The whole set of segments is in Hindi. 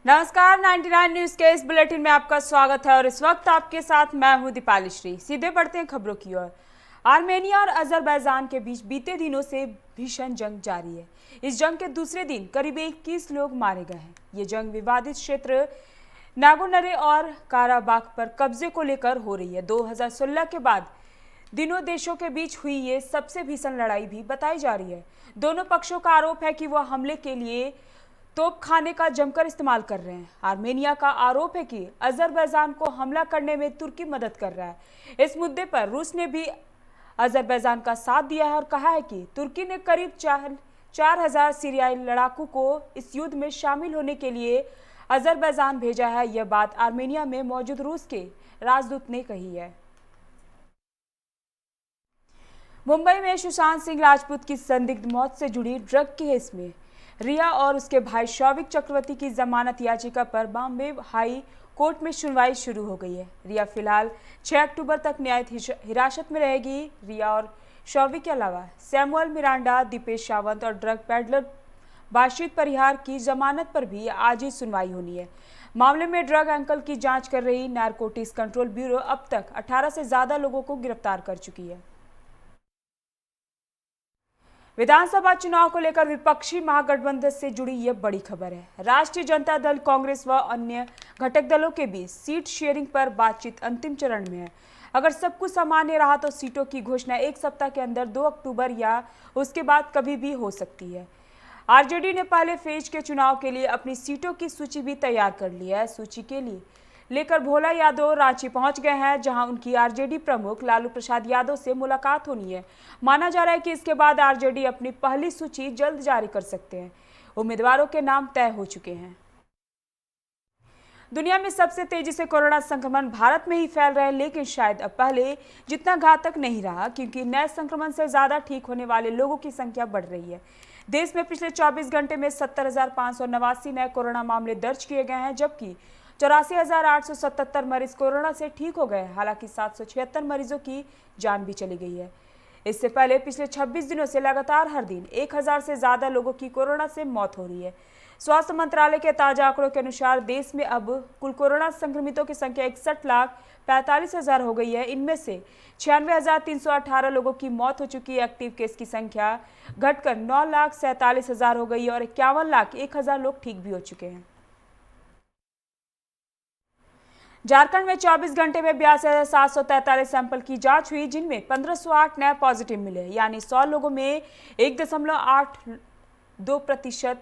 नमस्कार 99 न्यूज के इस बुलेटिन में आपका स्वागत है और इस वक्त आपके साथ मैं हूं दीपाली श्री। सीधे बढ़ते हैं खबरों की ओर। आर्मेनिया और अजरबैजान के बीच बीते दिनों से भीषण जंग जारी है। इस जंग के दूसरे दिन करीब 21 लोग मारे गए हैं। ये जंग विवादित क्षेत्र नागोर्नो और काराबाख पर कब्जे को लेकर हो रही है। 2016 के बाद दोनों देशों के बीच हुई ये सबसे भीषण लड़ाई भी बताई जा रही है। दोनों पक्षों का आरोप है कि वह हमले के लिए तोपखाने का जमकर इस्तेमाल कर रहे हैं। आर्मेनिया का आरोप है कि अजरबैजान को हमला करने में तुर्की मदद कर रहा है। इस मुद्दे पर रूस ने भी अजरबैजान का साथ दिया है और कहा है कि तुर्की ने करीब 4,000 सीरियाई लड़ाकू को इस युद्ध में शामिल होने के लिए अजरबैजान भेजा है। यह बात आर्मेनिया में मौजूद रूस के राजदूत ने कही है। मुंबई में सुशांत सिंह राजपूत की संदिग्ध मौत से जुड़ी ड्रग केस में रिया और उसके भाई शौविक चक्रवर्ती की जमानत याचिका पर बॉम्बे हाई कोर्ट में सुनवाई शुरू हो गई है। रिया फिलहाल 6 अक्टूबर तक न्यायिक हिरासत में रहेगी। रिया और शौविक के अलावा सैमुअल मिरांडा, दीपेश सावंत और ड्रग पैडलर बाशित परिहार की जमानत पर भी आज ही सुनवाई होनी है। मामले में ड्रग एंकल की जांच कर रही नारकोटिक्स कंट्रोल ब्यूरो अब तक 18 से ज्यादा लोगों को गिरफ्तार कर चुकी है। विधानसभा चुनाव को लेकर विपक्षी महागठबंधन से जुड़ी यह बड़ी खबर है। राष्ट्रीय जनता दल, कांग्रेस व अन्य घटक दलों के बीच सीट शेयरिंग पर बातचीत अंतिम चरण में है। अगर सब कुछ सामान्य रहा तो सीटों की घोषणा 1 सप्ताह के अंदर 2 अक्टूबर या उसके बाद कभी भी हो सकती है। आरजेडी ने पहले फेज के चुनाव के लिए अपनी सीटों की सूची भी तैयार कर ली है। सूची के लिए लेकर भोला यादव रांची पहुंच गए हैं, जहां उनकी आरजेडी प्रमुख लालू प्रसाद यादव से मुलाकात होनी है। माना जा रहा है कि इसके बाद आरजेडी अपनी पहली सूची जल्द जारी कर सकते हैं। उम्मीदवारों के नाम तय हो चुके हैं। दुनिया में सबसे तेजी से कोरोना संक्रमण भारत में ही फैल रहा है, लेकिन शायद अब पहले जितना घातक नहीं रहा, क्योंकि नए संक्रमण से ज्यादा ठीक होने वाले लोगों की संख्या बढ़ रही है। देश में पिछले 24 घंटे में 70,589 नए कोरोना मामले दर्ज किए गए हैं, जबकि 84,877 मरीज कोरोना से ठीक हो गए। हालांकि 776 मरीजों की जान भी चली गई है। इससे पहले पिछले 26 दिनों से लगातार हर दिन 1,000 से ज्यादा लोगों की कोरोना से मौत हो रही है। स्वास्थ्य मंत्रालय के ताजा आंकड़ों के अनुसार देश में अब कुल कोरोना संक्रमितों की संख्या 61,45,000 हो गई है। इनमें से 96,318 लोगों की मौत हो चुकी है। एक्टिव केस की संख्या घटकर 9,47,000 हो गई है और 51,01,000 लोग ठीक भी हो चुके हैं। झारखंड में 24 घंटे में 82,743 सैंपल की जांच हुई, जिनमें 1,508 नए पॉजिटिव मिले, यानी 100 लोगों में 1.82%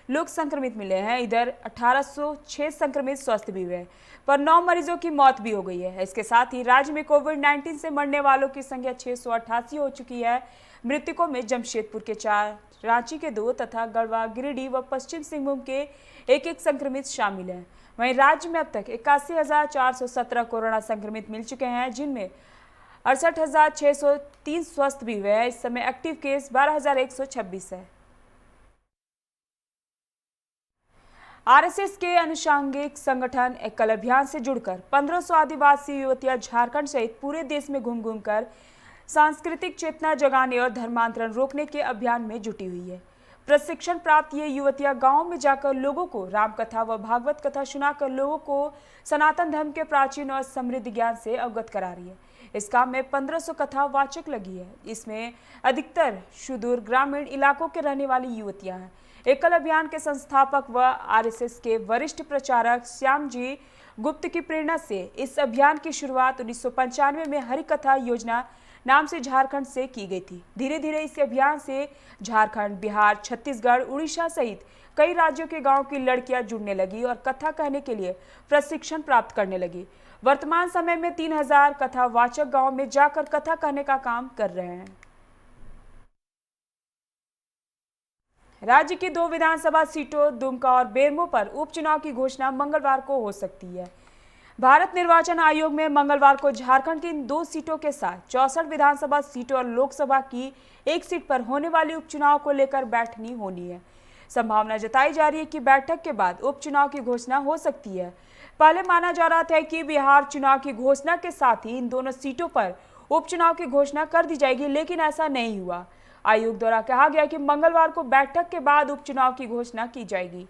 लोग संक्रमित मिले हैं। इधर 1,806 संक्रमित स्वस्थ भी हुए, पर 9 मरीजों की मौत भी हो गई है। इसके साथ ही राज्य में कोविड-19 से मरने वालों की संख्या 688 हो चुकी है। मृतकों में जमशेदपुर के 4, रांची के 2 तथा गढ़वा, गिरिडीह व पश्चिम सिंहभूम के एक संक्रमित शामिल हैं। वहीं राज्य में अब तक 81,417 कोरोना संक्रमित मिल चुके हैं, जिनमें 68,603 स्वस्थ भी हुए हैं। इस समय एक्टिव केस 12,126 है। आरएसएस के अनुषंगिक संगठन एकल अभियान से जुड़कर 1,500 आदिवासी युवतियां झारखंड सहित पूरे देश में घूम घूम कर सांस्कृतिक चेतना जगाने और धर्मांतरण रोकने के अभियान में जुटी हुई है। प्रशिक्षण प्राप्त ये युवतियां गांव में जाकर लोगों को राम कथा व भागवत कथा सुनाकर लोगों को सनातन धर्म के प्राचीन और समृद्ध ज्ञान से अवगत करा रही है। इस काम में 1,500 कथा वाचक लगी है। इसमें अधिकतर सुदूर ग्रामीण इलाकों के रहने वाली युवतियां हैं। एकल अभियान के संस्थापक व आरएसएस के वरिष्ठ प्रचारक श्याम जी गुप्त की प्रेरणा से इस अभियान की शुरुआत 1995 में हरि कथा योजना नाम से झारखंड से की गई थी। धीरे धीरे इस अभियान से झारखंड, बिहार, छत्तीसगढ़, उड़ीसा सहित कई राज्यों के गांव की लड़कियां जुड़ने लगी और कथा कहने के लिए प्रशिक्षण प्राप्त करने लगी। वर्तमान समय में 3,000 कथावाचक गांव में जाकर कथा कहने का काम कर रहे हैं। राज्य की 2 विधानसभा सीटों दुमका और बेरमो पर उपचुनाव की घोषणा मंगलवार को हो सकती है। भारत निर्वाचन आयोग में मंगलवार को झारखंड की इन 2 सीटों के साथ 64 विधानसभा सीटों और लोकसभा की 1 सीट पर होने वाले उपचुनाव को लेकर बैठनी होनी है। संभावना जताई जा रही है कि बैठक के बाद उपचुनाव की घोषणा हो सकती है। पहले माना जा रहा था कि बिहार चुनाव की घोषणा के साथ ही इन दोनों सीटों पर उपचुनाव की घोषणा कर दी जाएगी, लेकिन ऐसा नहीं हुआ। आयोग द्वारा कहा गया कि मंगलवार को बैठक के बाद उपचुनाव की घोषणा की जाएगी।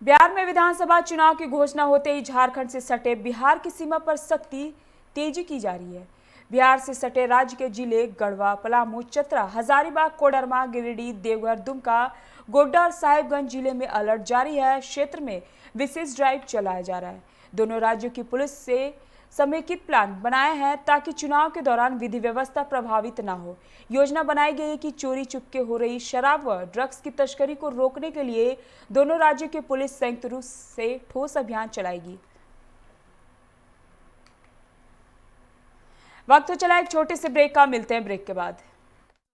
बिहार में विधानसभा चुनाव की घोषणा होते ही झारखंड से सटे बिहार की सीमा पर सख्ती तेजी की जा रही है। बिहार से सटे राज्य के जिले गढ़वा, पलामू, चतरा, हजारीबाग, कोडरमा, गिरिडीह, देवघर, दुमका, गोड्डा और साहिबगंज जिले में अलर्ट जारी है। क्षेत्र में विशेष ड्राइव चलाया जा रहा है। दोनों राज्यों की पुलिस से समेकित प्लान बनाया है ताकि चुनाव के दौरान विधि व्यवस्था प्रभावित न हो। योजना बनाई गई है कि चोरी चुपके हो रही शराब व ड्रग्स की तस्करी को रोकने के लिए दोनों राज्यों की पुलिस संयुक्त रूप से ठोस अभियान चलाएगी। वक्त तो चला एक छोटे से ब्रेक का, मिलते हैं ब्रेक के बाद।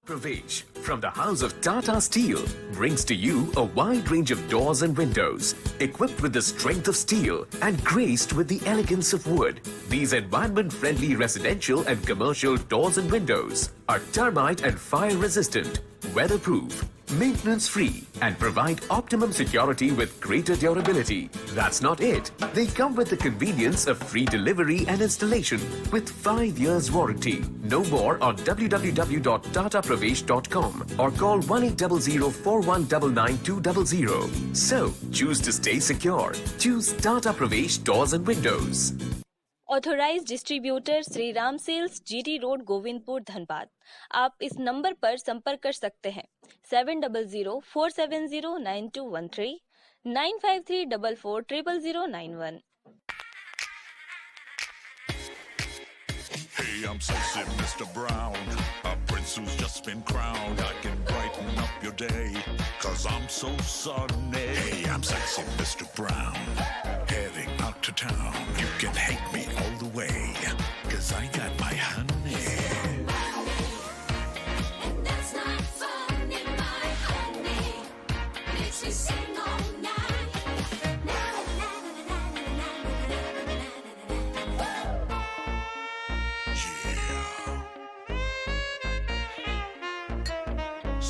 Pravesh from the house of Tata Steel brings to you a wide range of doors and windows equipped with the strength of steel and graced with the elegance of wood. These environment-friendly residential and commercial doors and windows are termite and fire resistant, weatherproof, maintenance-free and provide optimum security with greater durability. That's not it. They come with the convenience of free delivery and installation with 5 years warranty. Know more on www.tatapravesh.com or call 1800-4199-200. So, choose to stay secure. Choose Tata Pravesh Doors and Windows. Authorised distributor Shri Ram sales, GT road, Govindpur, Dhanbad. आप इस नंबर पर संपर्क कर सकते हैं 7004709213 9534400091। Hey, I'm sexy Mr. Brown, a prince who's just been crowned. I can brighten up your day, 'cause I'm so sunny. Hey, I'm sexy Mr. Brown, heading out to town. You can hate me all the way, 'cause I got my honey. And that's not funny, my honey makes me sing all night.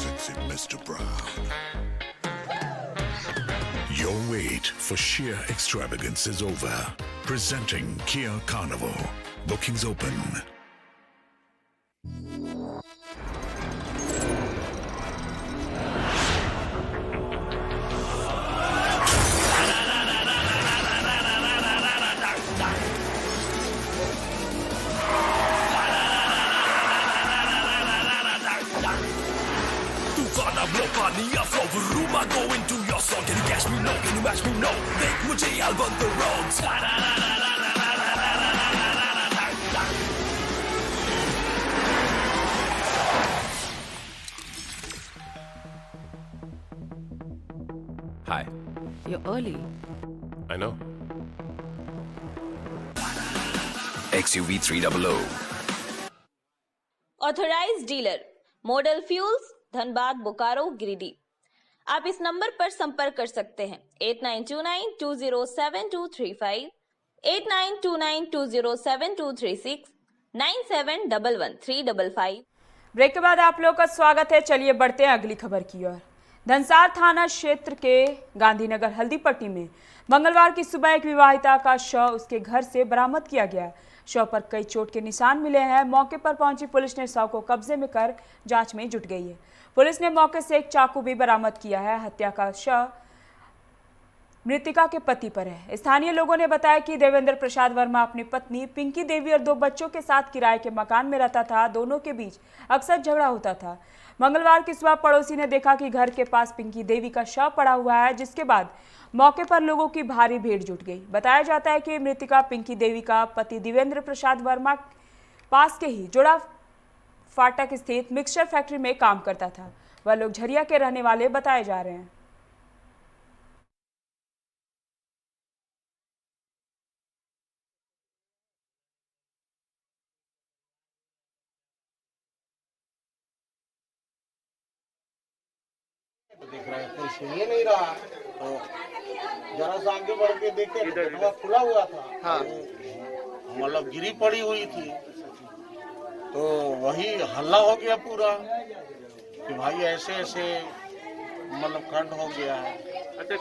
Sexy Mr. Brown. Your wait for sheer extravagance is over. Presenting Kia Carnival. Bookings open. Gonna blow funny up over room. I go into your song. Can you catch me? No. Can you match me? No. Make मुझे album the wrongs. Hi. You're early. I know. XUV 300. Authorised dealer model fuels, Dhanbad, Bokaro, Giridih. आप इस नंबर पर संपर्क कर सकते हैं 8929207235, 8929207236, 97111355। ब्रेक के बाद आप लोग का स्वागत है। चलिए बढ़ते हैं अगली खबर की ओर। धनसार थाना क्षेत्र के गांधीनगर हल्दीपट्टी में मंगलवार की सुबह एक विवाहिता का शव उसके घर से बरामद किया गया। शव पर कई चोट के निशान मिले हैं। मौके पर पहुंची पुलिस ने शव को कब्जे में कर जांच में जुट गई है। पुलिस ने मौके से एक चाकू भी बरामद किया है। हत्या का शव मृतिका के पति पर है। स्थानीय लोगों ने बताया कि देवेंद्र प्रसाद वर्मा अपनी पत्नी पिंकी देवी और 2 बच्चों के साथ किराए के मकान में रहता था। दोनों के बीच अक्सर झगड़ा होता था। मंगलवार की सुबह पड़ोसी ने देखा कि घर के पास पिंकी देवी का शव पड़ा हुआ है, जिसके बाद मौके पर लोगों की भारी भीड़ जुट गई। बताया जाता है कि मृतिका पिंकी देवी का पति देवेंद्र प्रसाद वर्मा पास के ही जोड़ा फाटक स्थित मिक्सचर फैक्ट्री में काम करता था। वह लोग झरिया के रहने वाले बताए जा रहे हैं। देख रहे हैं कोई सुन ही नहीं रहा, तो जरा सा आगे बढ़ के देखे तो खुला हुआ था। हाँ। मतलब गिरी पड़ी हुई थी, तो वही हल्ला हो गया पूरा कि भाई ऐसे ऐसे मतलब कांड हो गया है। अच्छा,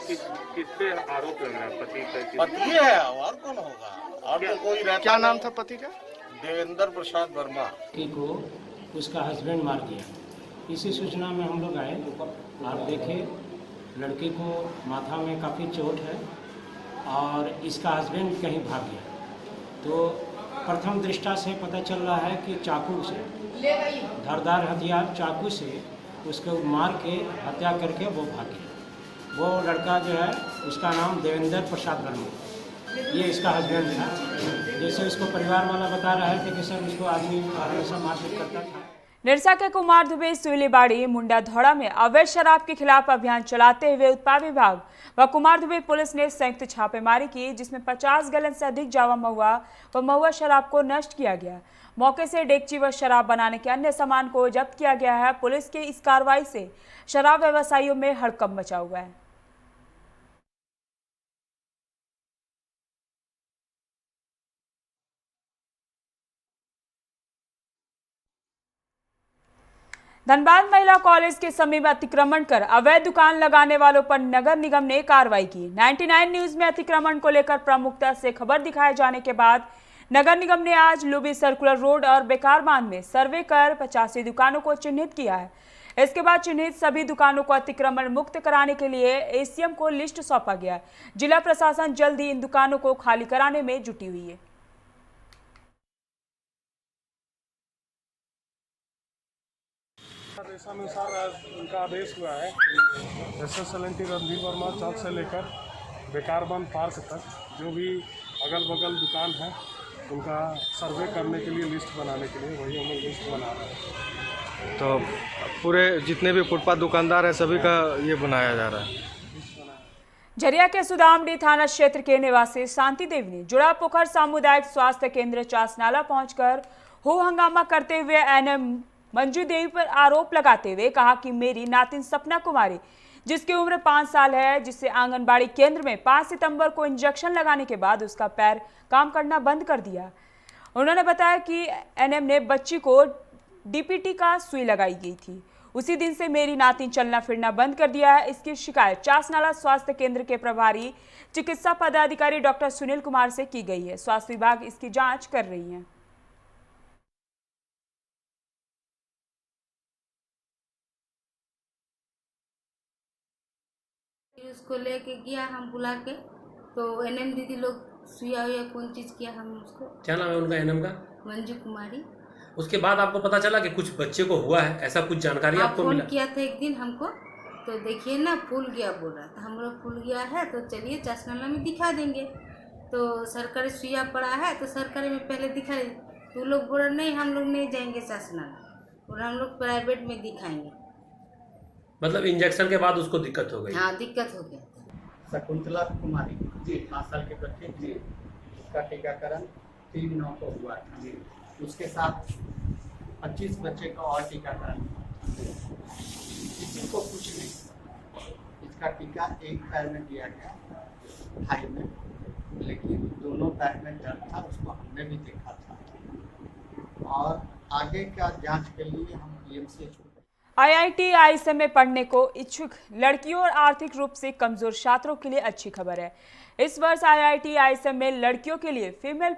किससे आरोप लग रहा है? पति है और कौन होगा? और तो कोई रहता। क्या नाम था पति का? देवेंद्र प्रसाद वर्मा। को उसका हस्बैंड मार दिया। इसी सूचना में हम लोग आए और देखे लड़के को माथा में काफ़ी चोट है और इसका हस्बैंड कहीं भाग गया। तो प्रथम दृष्टया से पता चल रहा है कि चाकू से, धारदार हथियार चाकू से उसको मार के हत्या करके वो भागे। वो लड़का जो है उसका नाम देवेंद्र प्रसाद वर्मा, ये इसका हस्बैंड था। जैसे उसको परिवार वाला बता रहा है कि सर उसको आदमी हमेशा मारपीट करता था। निरसा के कुमार दुबे सुलीबाड़ी मुंडा धौड़ा में अवैध शराब के खिलाफ अभियान चलाते हुए उत्पाद विभाग व कुमार दुबे पुलिस ने संयुक्त छापेमारी की, जिसमें 50 गैलन से अधिक जावा महुआ व महुआ शराब को नष्ट किया गया। मौके से डेगची व शराब बनाने के अन्य सामान को जब्त किया गया है। पुलिस के इस कार्रवाई से शराब व्यवसायियों में हड़कंप मचा हुआ है। धनबाद महिला कॉलेज के समीप अतिक्रमण कर अवैध दुकान लगाने वालों पर नगर निगम ने कार्रवाई की। 99 न्यूज में अतिक्रमण को लेकर प्रमुखता से खबर दिखाए जाने के बाद नगर निगम ने आज लुबी सर्कुलर रोड और बेकार बांध में सर्वे कर 85 दुकानों को चिन्हित किया है। इसके बाद चिन्हित सभी दुकानों को अतिक्रमण मुक्त कराने के लिए एसीएम को लिस्ट सौंपा गया। जिला प्रशासन जल्द ही इन दुकानों को खाली कराने में जुटी हुई है। आदेशानुसार आज उनका आदेश हुआ है। SSLNT रणधीर वर्मा चौक से लेकर बेकारबंद पार्क तक जो भी अगल बगल दुकान है उनका सर्वे करने के लिए लिस्ट बनाने के लिए वही हम लोग लिस्ट बना रहे हैं। तो पूरे जितने भी फुटपाथ दुकानदार है सभी का ये बनाया जा रहा है। झरिया के सुदामडी थाना क्षेत्र के निवासी शांति देवी ने जुड़ा पोखर सामुदायिक स्वास्थ्य केंद्र चासनाला पहुंचकर हो हंगामा करते हुए एनएम मंजू देवी पर आरोप लगाते हुए कहा कि मेरी नातिन सपना कुमारी, जिसकी उम्र 5 साल है, जिसे आंगनबाड़ी केंद्र में 5 सितंबर को इंजेक्शन लगाने के बाद उसका पैर काम करना बंद कर दिया। उन्होंने बताया कि एनएम ने बच्ची को डीपीटी का सुई लगाई गई थी। उसी दिन से मेरी नातिन चलना फिरना बंद कर दिया है। इसकी शिकायत चासनाला स्वास्थ्य केंद्र के प्रभारी चिकित्सा पदाधिकारी डॉक्टर सुनील कुमार से की गई है। स्वास्थ्य विभाग इसकी जाँच कर रही है। उसको लेके गया हम बुला के, तो एनएम दीदी लोग सुइया हुआ कौन चीज़ किया हम उसको। क्या नाम है उनका एनएम का? मंजू कुमारी। उसके बाद आपको पता चला कि कुछ बच्चे को हुआ है, ऐसा कुछ जानकारी आपको मिला? फोन किया था एक दिन हमको, तो देखिए ना फूल गया बोल रहा था। हम लोग फूल गया है तो चलिए चासनाला में दिखा देंगे। तो सरकारी सुइया पड़ा है तो सरकारी में पहले दिखा देंगे। तो लोग बोल रहे नहीं हम लोग नहीं जाएंगे चासनाला और हम लोग प्राइवेट में दिखाएंगे। मतलब इंजेक्शन के बाद उसको दिक्कत हो गई? हाँ दिक्कत हो गया। शकुंतला कुमारी जी 5 साल के बच्चे जी, उसका टीकाकरण 3/9 को हुआ था जी। उसके साथ 25 बच्चे का और टीकाकरण, किसी को कुछ नहीं। इसका टीका एक पैर में दिया गया, थाई में, लेकिन दोनों पैर में दर्द था, उसको हमने भी देखा था। और आगे का जांच के लिए हम PMCH IIT ISM में पढ़ने को इच्छुक लड़कियों और आर्थिक रूप से कमजोर छात्रों के लिए अच्छी खबर है। इस वर्ष IIT ISM में लड़कियों के लिए फीमेल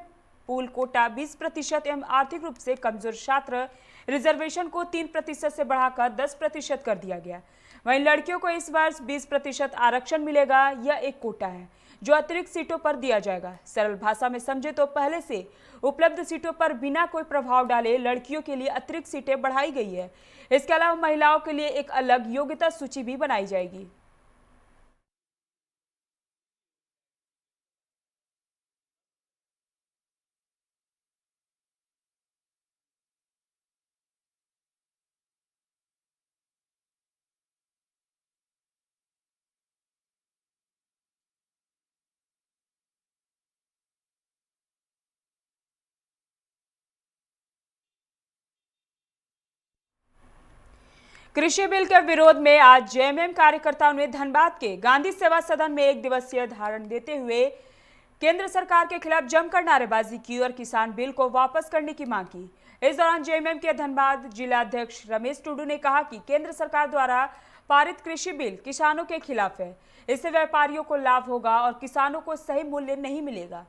पूल कोटा 20% एवं आर्थिक रूप से कमजोर छात्र रिजर्वेशन को 3% से बढ़ाकर 10% कर दिया गया। वहीं लड़कियों को इस वर्ष 20% आरक्षण मिलेगा। यह एक कोटा है जो अतिरिक्त सीटों पर दिया जाएगा। सरल भाषा में समझे तो पहले से उपलब्ध सीटों पर बिना कोई प्रभाव डाले लड़कियों के लिए अतिरिक्त सीटें बढ़ाई गई है। इसके अलावा महिलाओं के लिए एक अलग योग्यता सूची भी बनाई जाएगी। कृषि बिल के विरोध में आज जेएमएम कार्यकर्ताओं ने धनबाद के गांधी सेवा सदन में 1 दिवसीय धारण देते हुए केंद्र सरकार के खिलाफ जमकर नारेबाजी की और किसान बिल को वापस करने की मांग की। इस दौरान जेएमएम के धनबाद जिला अध्यक्ष रमेश टुडू ने कहा कि केंद्र सरकार द्वारा पारित कृषि बिल किसानों के खिलाफ है। इससे व्यापारियों को लाभ होगा और किसानों को सही मूल्य नहीं मिलेगा।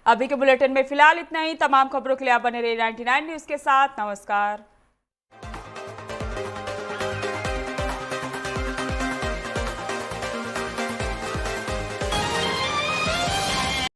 अभी के बुलेटिन में फिलहाल इतना ही। तमाम खबरों के लिए आप बने रहिए 99 न्यूज के साथ। नमस्कार।